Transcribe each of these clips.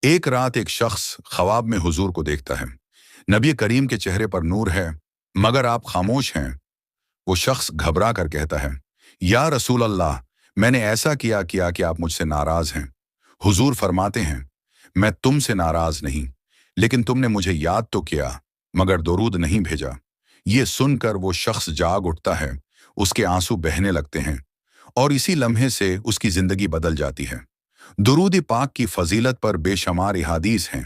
ایک رات ایک شخص خواب میں حضور کو دیکھتا ہے۔ نبی کریم کے چہرے پر نور ہے، مگر آپ خاموش ہیں۔ وہ شخص گھبرا کر کہتا ہے، یا رسول اللہ، میں نے ایسا کیا کہ آپ مجھ سے ناراض ہیں۔ حضور فرماتے ہیں، میں تم سے ناراض نہیں، لیکن تم نے مجھے یاد تو کیا مگر درود نہیں بھیجا۔ یہ سن کر وہ شخص جاگ اٹھتا ہے، اس کے آنسو بہنے لگتے ہیں، اور اسی لمحے سے اس کی زندگی بدل جاتی ہے۔ درود پاک کی فضیلت پر بے شمار احادیث ہیں۔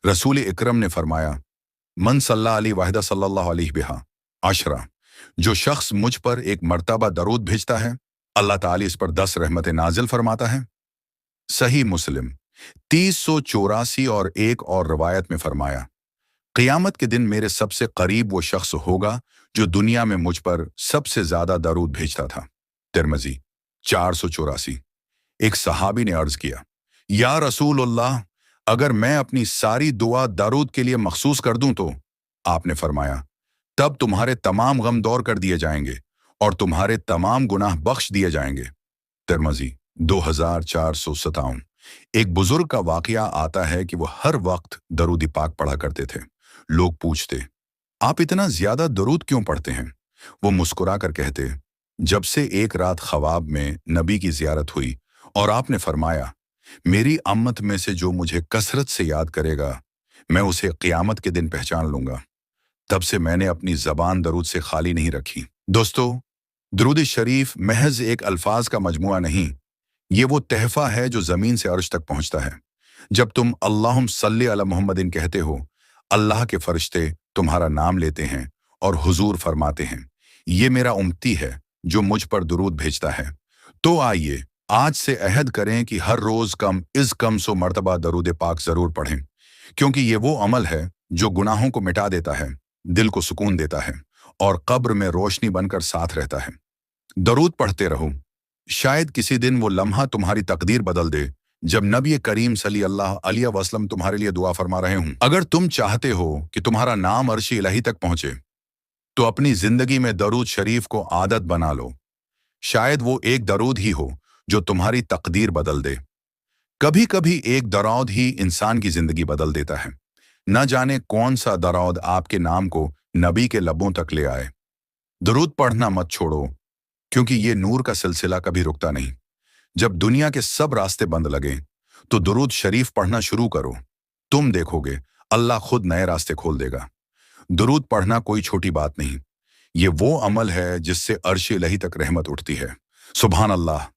رسول اکرم نے فرمایا، من صلی علی واحدہ صلی اللہ علیہ بہا عشرہ، جو شخص مجھ پر ایک مرتبہ درود بھیجتا ہے، اللہ تعالی اس پر 10 رحمتیں نازل فرماتا ہے۔ صحیح مسلم 3084 اور ایک اور روایت میں فرمایا، قیامت کے دن میرے سب سے قریب وہ شخص ہوگا جو دنیا میں مجھ پر سب سے زیادہ درود بھیجتا تھا۔ ترمذی 484۔ ایک صحابی نے عرض کیا، یا رسول اللہ، اگر میں اپنی ساری دعا درود کے لیے مخصوص کر دوں تو؟ آپ نے فرمایا، تب تمہارے تمام غم دور کر دیے جائیں گے اور تمہارے تمام گناہ بخش دیے جائیں گے۔ ترمذی 2457۔ ایک بزرگ کا واقعہ آتا ہے کہ وہ ہر وقت درود پاک پڑھا کرتے تھے۔ لوگ پوچھتے، آپ اتنا زیادہ درود کیوں پڑھتے ہیں؟ وہ مسکرا کر کہتے، جب سے ایک رات خواب میں نبی کی زیارت ہوئی اور آپ نے فرمایا، میری امت میں سے جو مجھے کثرت سے یاد کرے گا، میں اسے قیامت کے دن پہچان لوں گا، تب سے میں نے اپنی زبان درود سے خالی نہیں رکھی۔ دوستو، درود شریف محض ایک الفاظ کا مجموعہ نہیں، یہ وہ تحفہ ہے جو زمین سے عرش تک پہنچتا ہے۔ جب تم اللہم صلی علی محمد کہتے ہو، اللہ کے فرشتے تمہارا نام لیتے ہیں اور حضور فرماتے ہیں، یہ میرا امتی ہے جو مجھ پر درود بھیجتا ہے۔ تو آئیے آج سے عہد کریں کہ ہر روز کم از کم 100 مرتبہ درود پاک ضرور پڑھیں، کیونکہ یہ وہ عمل ہے جو گناہوں کو مٹا دیتا ہے، دل کو سکون دیتا ہے اور قبر میں روشنی بن کر ساتھ رہتا ہے۔ درود پڑھتے رہو، شاید کسی دن وہ لمحہ تمہاری تقدیر بدل دے جب نبی کریم صلی اللہ علیہ وسلم تمہارے لیے دعا فرما رہے ہوں۔ اگر تم چاہتے ہو کہ تمہارا نام عرش الہی تک پہنچے تو اپنی زندگی میں درود شریف کو عادت بنا لو۔ شاید وہ ایک درود ہی ہو جو تمہاری تقدیر بدل دے۔ کبھی کبھی ایک درود ہی انسان کی زندگی بدل دیتا ہے۔ نہ جانے کون سا درود آپ کے نام کو نبی کے لبوں تک لے آئے۔ درود پڑھنا مت چھوڑو، کیونکہ یہ نور کا سلسلہ کبھی رکتا نہیں۔ جب دنیا کے سب راستے بند لگیں تو درود شریف پڑھنا شروع کرو، تم دیکھو گے اللہ خود نئے راستے کھول دے گا۔ درود پڑھنا کوئی چھوٹی بات نہیں، یہ وہ عمل ہے جس سے عرش الہی تک رحمت اٹھتی ہے۔ سبحان اللہ۔